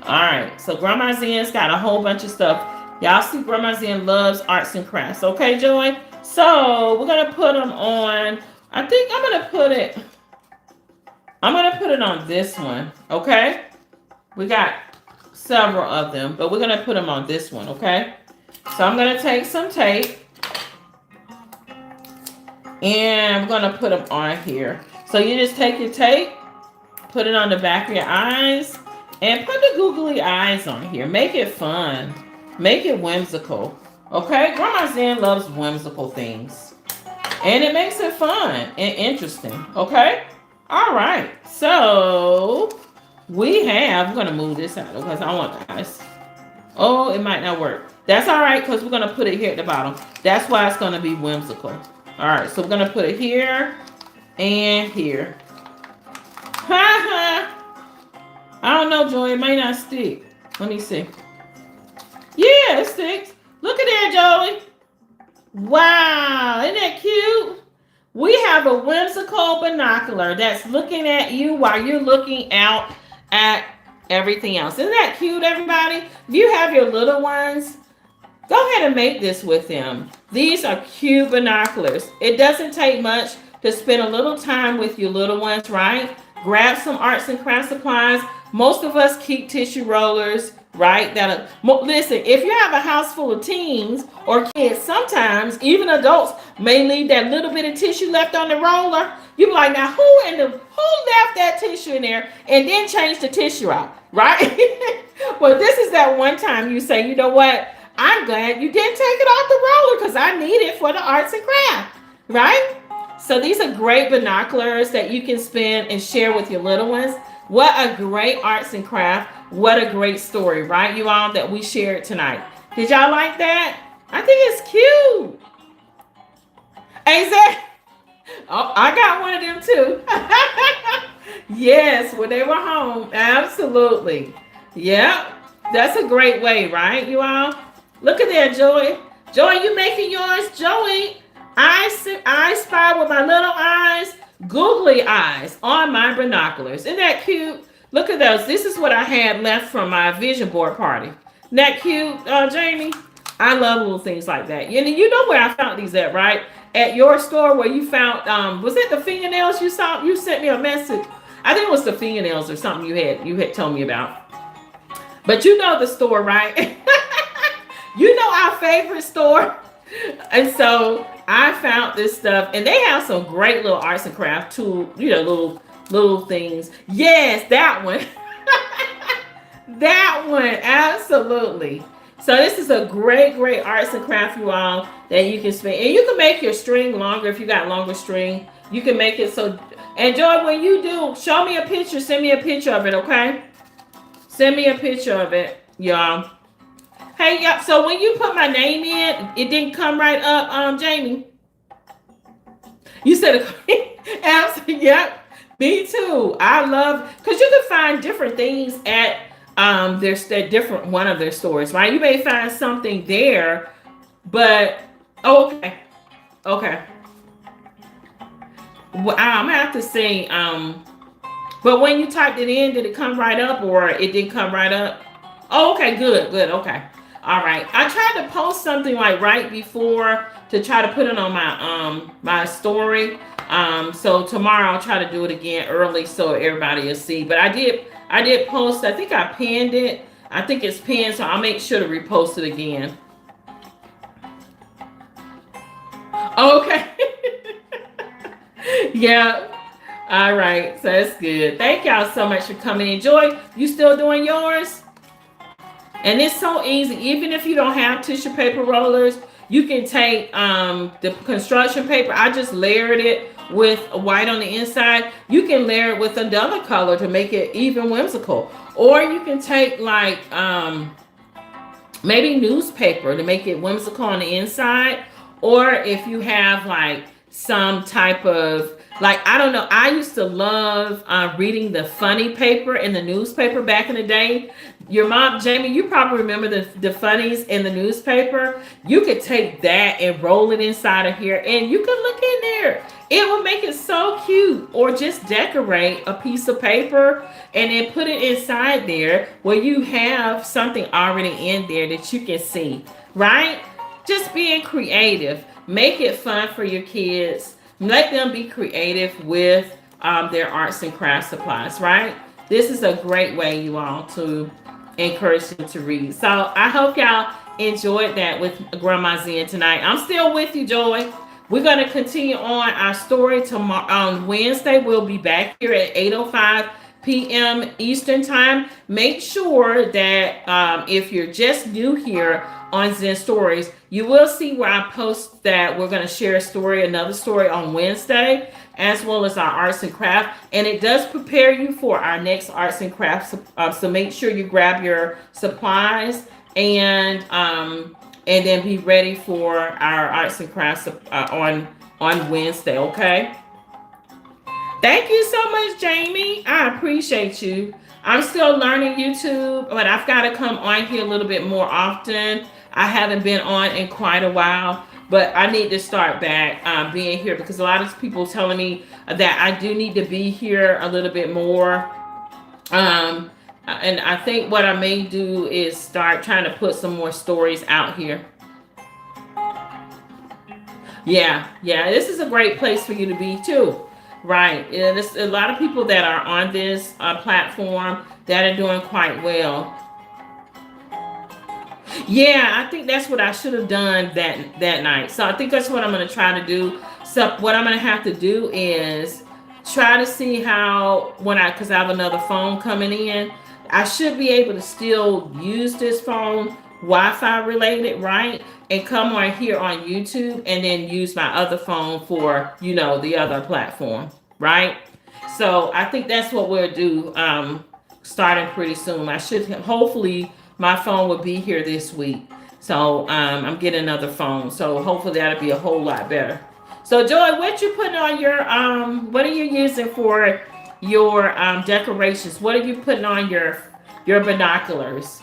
right. So Grandma Zen's got a whole bunch of stuff. Y'all see Grandma Zen loves arts and crafts. Okay, Joey? So we're going to put them on. I think I'm going to put it on this one. Okay? We got several of them, but we're going to put them on this one. Okay? So I'm going to take some tape. And I'm going to put them on here. So you just take your tape, put it on the back of your eyes, and put the googly eyes on here. Make it fun. Make it whimsical. Okay? Grandma Zen loves whimsical things. And it makes it fun and interesting. Okay? All right. So I'm going to move this out because I want eyes. Oh, it might not work. That's all right because we're going to put it here at the bottom. That's why it's going to be whimsical. All right, so we're going to put it here and here. I don't know, Joy. It may not stick. Let me see. Yeah, it sticks. Look at that, Joey. Wow, isn't that cute? We have a whimsical binocular that's looking at you while you're looking out at everything else. Isn't that cute, everybody? If you have your little ones, go ahead and make this with them. These are cute binoculars. It doesn't take much to spend a little time with your little ones, right? Grab some arts and craft supplies. Most of us keep tissue rollers, right? Listen, if you have a house full of teens or kids, sometimes even adults may leave that little bit of tissue left on the roller. You be like, now who left that tissue in there and then change the tissue out, right? Well, this is that one time you say, you know what? I'm glad you didn't take it off the roller because I need it for the arts and craft, right? So these are great binoculars that you can spend and share with your little ones. What a great arts and craft. What a great story, right, you all, that we shared tonight. Did y'all like that? I think it's cute. Oh, I got one of them too. Yes, when they were home. Absolutely. Yep. That's a great way, right, you all? Look at that, Joey. Joey, you making yours? Joey, I spy with my little eyes, googly eyes on my binoculars. Isn't that cute? Look at those. This is what I had left from my vision board party. Isn't that cute, Jamie? I love little things like that. You know where I found these at, right? At your store where you found was it the fingernails you saw? You sent me a message. I think it was the fingernails or something you had told me about. But you know the store, right? You know our favorite store. And so I found this stuff, and they have some great little arts and craft tool, little things. Yes, that one. That one, absolutely. So this is a great arts and craft, you all, that you can spend. And you can make your string longer if you got longer string. You can make it so. And Joy, when you do, show me a picture. Send me a picture of it, okay? Send me a picture of it, y'all. Hey, yeah. So when you put my name in, it didn't come right up, Jamie. You said, absolutely, yep. Me too. I love, because you can find different things at their different one of their stores, right? You may find something there, but okay. Well, I'm gonna have to say, but when you typed it in, did it come right up or it didn't come right up? Oh, okay, good, okay. All right. I tried to post something like right before to try to put it on my story. So tomorrow I'll try to do it again early so everybody will see. But I did post, I think I pinned it. I think it's pinned, so I'll make sure to repost it again. Okay. Yeah. All right. So that's good. Thank y'all so much for coming in. Joy, you still doing yours? And it's so easy. Even if you don't have tissue paper rollers, you can take the construction paper. I just layered it with white on the inside. You can layer it with another color to make it even whimsical. Or you can take like maybe newspaper to make it whimsical on the inside. Or if you have like some type of, like, I don't know, I used to love reading the funny paper in the newspaper back in the day. Your mom, Jamie, you probably remember the funnies in the newspaper. You could take that and roll it inside of here and you could look in there. It would make it so cute. Or just decorate a piece of paper and then put it inside there where you have something already in there that you can see, right? Just being creative. Make it fun for your kids. Let them be creative with their arts and craft supplies, right? This is a great way, you all, to encourage them to read. So I hope y'all enjoyed that with Grandma Zen tonight. I'm still with you, Joy. We're going to continue on our story tomorrow. On Wednesday, we'll be back here at 8:05 p.m. Eastern Time. Make sure that if you're just new here on Zen Stories, you will see where I post that we're going to share a story, another story on Wednesday, as well as our arts and craft. And it does prepare you for our next arts and crafts. So make sure you grab your supplies and then be ready for our arts and crafts on Wednesday. Okay. Thank you so much, Jamie. I appreciate you. I'm still learning YouTube, but I've got to come on here a little bit more often. I haven't been on in quite a while, but I need to start back being here because a lot of people telling me that I do need to be here a little bit more. And I think what I may do is start trying to put some more stories out here. Yeah, this is a great place for you to be too. Right. Yeah, there's a lot of people that are on this platform that are doing quite well. Yeah, I think that's what I should have done that night. So I think that's what I'm going to try to do. So what I'm going to have to do is try to see how because I have another phone coming in, I should be able to still use this phone Wi-Fi related, right? And come on here on YouTube and then use my other phone for, the other platform, right? So I think that's what we'll do starting pretty soon. I should hopefully my phone will be here this week. So I'm getting another phone. So hopefully that'll be a whole lot better. So Joy, what you putting on your what are you using for your decorations? What are you putting on your binoculars?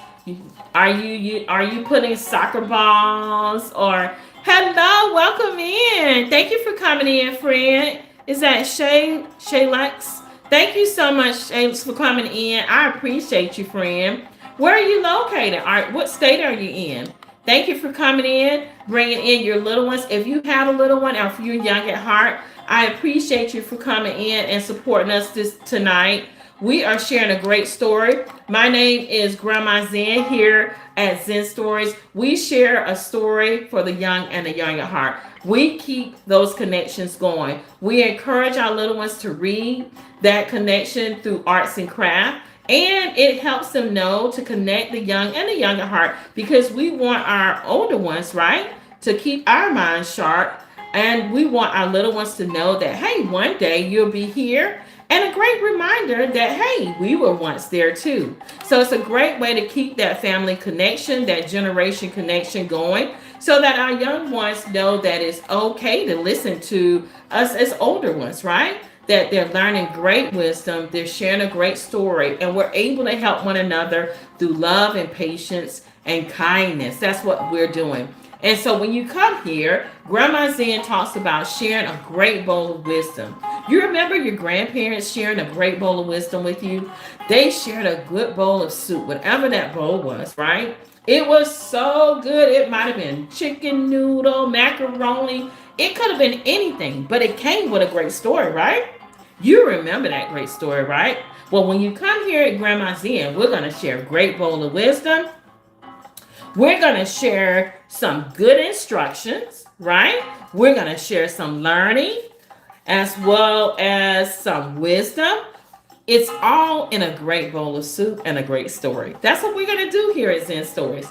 Are you putting soccer balls or hello, welcome in. Thank you for coming in, friend. Is that Shay Lex? Thank you so much, Shay, for coming in. I appreciate you, friend. Where are you located? What state are you in? Thank you for coming in, bringing in your little ones. If you have a little one or if you're young at heart, I appreciate you for coming in and supporting us this tonight. We are sharing a great story. My name is Grandma Zen here at Zen Stories. We share a story for the young and the young at heart. We keep those connections going. We encourage our little ones to read that connection through arts and craft. And it helps them know to connect the young and the young at heart because we want our older ones, right, to keep our minds sharp. And we want our little ones to know that, hey, one day you'll be here. And a great reminder that, hey, we were once there too. So it's a great way to keep that family connection, that generation connection going, so that our young ones know that it's okay to listen to us as older ones, right? That they're learning great wisdom, they're sharing a great story, and we're able to help one another through love and patience and kindness. That's what we're doing. And so when you come here, Grandma Zen talks about sharing a great bowl of wisdom. You remember your grandparents sharing a great bowl of wisdom with you? They shared a good bowl of soup, whatever that bowl was, right? It was so good. It might have been chicken noodle, macaroni. It could have been anything, but it came with a great story, right? You remember that great story, right? Well, when you come here at Grandma Zen, we're going to share a great bowl of wisdom. We're going to share some good instructions, right? We're going to share some learning as well as some wisdom. It's all in a great bowl of soup and a great story. That's what we're going to do here at Zen Stories.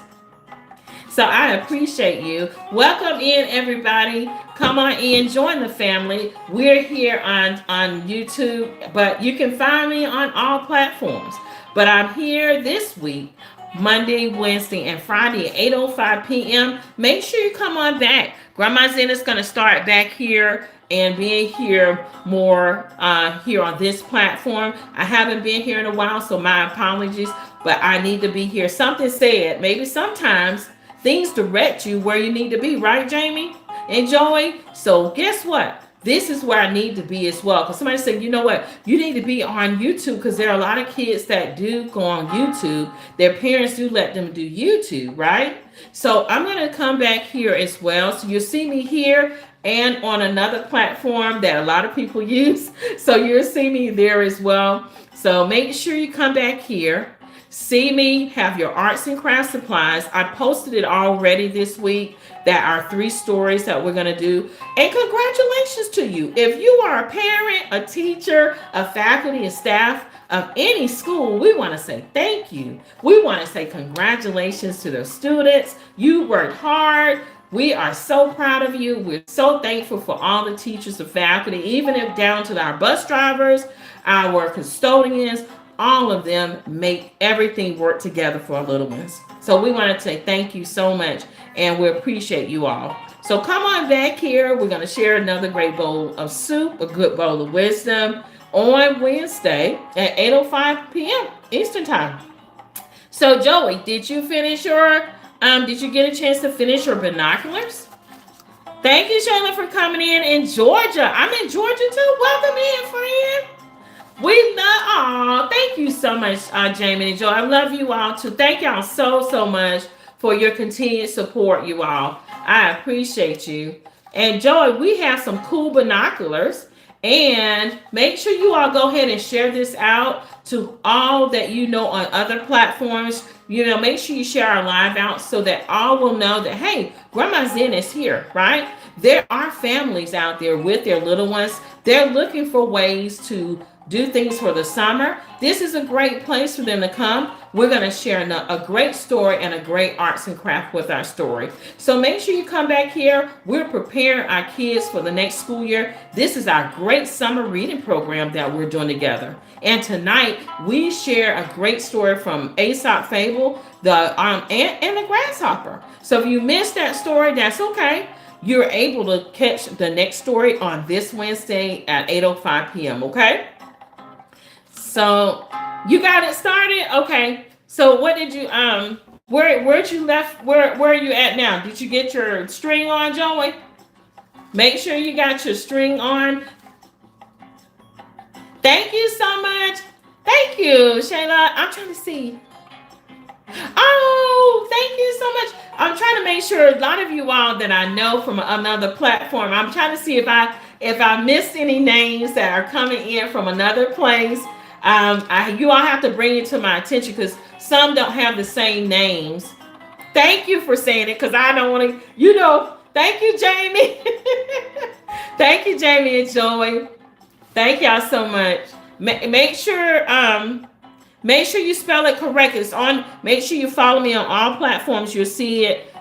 So I appreciate you. Welcome in, everybody. Come on in, join the family. We're here on YouTube, but you can find me on all platforms. But I'm here this week, Monday, Wednesday, and Friday at 8:05 p.m. Make sure you come on back. Grandma Zen is going to start back here and being here more here on this platform. I haven't been here in a while, so my apologies, but I need to be here. Something said, maybe sometimes things direct you where you need to be, right, Jamie and Joey? So guess what? This is where I need to be as well. Because somebody said, you know what? You need to be on YouTube because there are a lot of kids that do go on YouTube. Their parents do let them do YouTube, right? So I'm going to come back here as well. So you'll see me here and on another platform that a lot of people use. So you'll see me there as well. So make sure you come back here. See me, have your arts and crafts supplies. I posted it already this week. That are 3 stories that we're going to do. And congratulations to you. If you are a parent, a teacher, a faculty, and staff of any school, we want to say thank you. We want to say congratulations to the students. You worked hard. We are so proud of you. We're so thankful for all the teachers and faculty, even if down to our bus drivers, our custodians, all of them make everything work together for our little ones. So we want to say thank you so much, and we appreciate you all. So come on back here. We're going to share another great bowl of soup, a good bowl of wisdom on Wednesday at 8:05 p.m. Eastern Time. So Joey, did you finish your, did you get a chance to finish your binoculars? Thank you, Shayla, for coming in Georgia. I'm in Georgia too. Welcome in, friend. We love, thank you so much, Jamie and Joe. I love you all too. Thank y'all so much for your continued support, you all. I appreciate you. And Joey, we have some cool binoculars. And make sure you all go ahead and share this out to all that you know on other platforms. You know, make sure you share our live out so that all will know that, hey, Grandma Zen is here, right? There are families out there with their little ones. They're looking for ways to do things for the summer. This is a great place for them to come. We're going to share a great story and a great arts and craft with our story. So make sure you come back here. We're preparing our kids for the next school year. This is our great summer reading program that we're doing together. And tonight we share a great story from Aesop Fable, the Ant and the Grasshopper. So if you missed that story, that's okay. you're able to catch the next story on this Wednesday at 8:05 p.m. Okay? So you got it started? Okay. So what did you where'd you left where are you at now? Did you get your string on, Joey? Make sure you got your string on. Thank you so much. Thank you, Shayla. I'm trying to see. Oh, thank you so much. I'm trying to make sure a lot of you all that I know from another platform. I'm trying to see if I missed any names that are coming in from another place. You all have to bring it to my attention because some don't have the same names. Thank you for saying it because I don't want to. Thank you, Jamie. Thank you, Jamie and Joey. Thank y'all so much. Make sure you spell it correct. It's on. Make sure you follow me on all platforms. You'll see it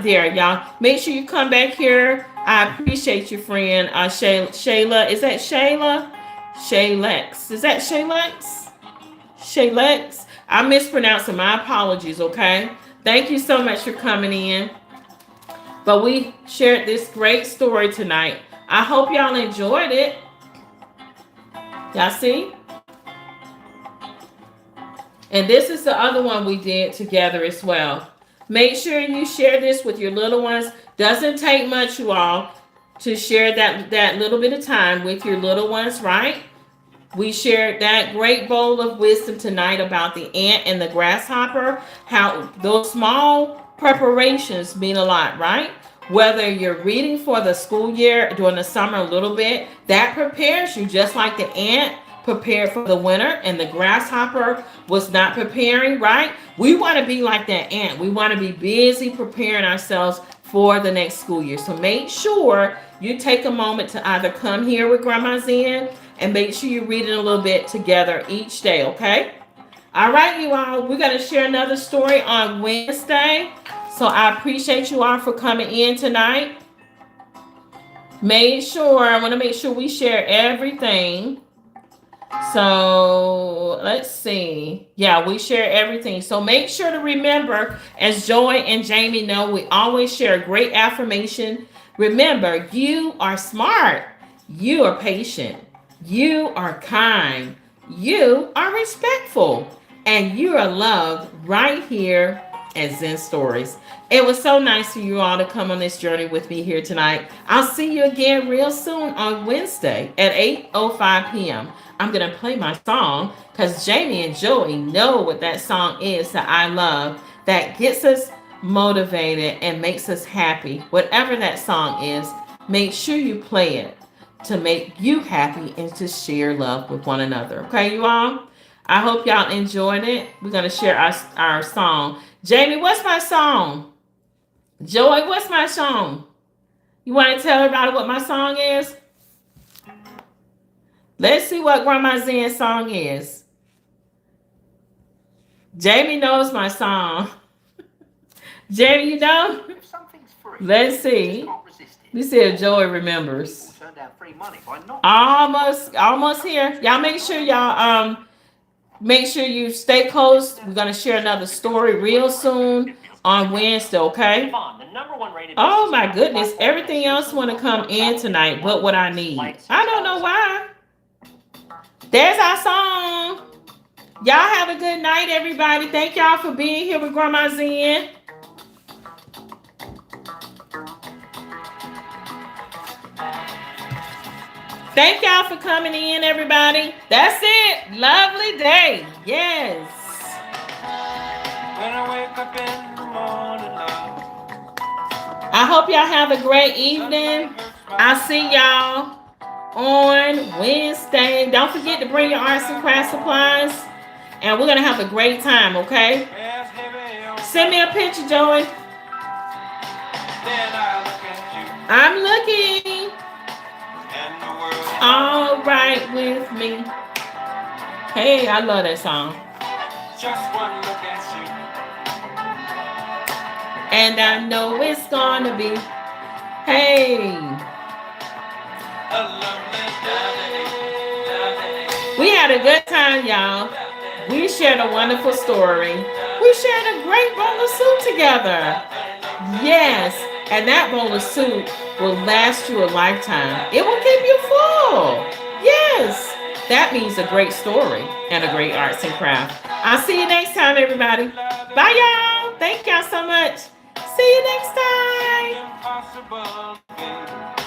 there, y'all. Make sure you come back here. I appreciate you, friend. Shayla. Is that Shayla? Shaylex. Is that Shaylex? Shaylex. I'm mispronouncing. My apologies, okay? Thank you so much for coming in. But we shared this great story tonight. I hope y'all enjoyed it. Y'all see? And this is the other one we did together as well. Make sure you share this with your little ones. Doesn't take much, you all, to share that little bit of time with your little ones, right? We shared that great bowl of wisdom tonight about the ant and the grasshopper, how those small preparations mean a lot, right? Whether you're reading for the school year during the summer a little bit, that prepares you just like the ant prepared for the winter and the grasshopper was not preparing, right? We want to be like that ant. We want to be busy preparing ourselves for the next school year. So make sure you take a moment to either come here with Grandma Zen and make sure you read it a little bit together each day, okay? All right, you all, we're going to share another story on Wednesday. So I appreciate you all for coming in tonight. I want to make sure we share everything. So let's see. Yeah, we share everything. So make sure to remember, as Joy and Jamie know, we always share a great affirmation. Remember, you are smart. You are patient. You are kind. You are respectful. And you are loved right here at Zen Stories. It was so nice for you all to come on this journey with me here tonight. I'll see you again real soon on Wednesday at 8:05 p.m. I'm going to play my song because Jamie and Joey know what that song is that I love, that gets us motivated and makes us happy. Whatever that song is, make sure you play it to make you happy and to share love with one another. Okay, you all? I hope y'all enjoyed it. We're going to share our song. Jamie, what's my song? Joey, what's my song? You want to tell everybody what my song is? Let's see what Grandma Zen's song is. Jamie knows my song. Jamie, you know? If something's free, let's see. You see if Joey remembers. Almost here. Y'all make sure you stay close. We're going to share another story real soon on Wednesday, okay? Oh my goodness. Everything else want to come in tonight but what I need. I don't know why. There's our song. Y'all have a good night, everybody. Thank y'all for being here with Grandma Zen. Thank y'all for coming in, everybody. That's it. Lovely day. Yes. When I wake up in the morning, I hope y'all have a great evening. I'll see y'all on Wednesday. Don't forget to bring your arts and crafts supplies. And we're going to have a great time, okay? Send me a picture, Joey. I'm looking. All right with me. Hey, I love that song. Just one look at you. And I know it's gonna be, hey, a lovely day. We had a good time, y'all. We shared a wonderful story. We shared a great bowl of soup together. Yes, and that bowl of soup will last you a lifetime. It will keep you full. Yes, that means a great story and a great arts and craft. I'll see you next time, everybody. Bye, y'all. Thank y'all so much. See you next time.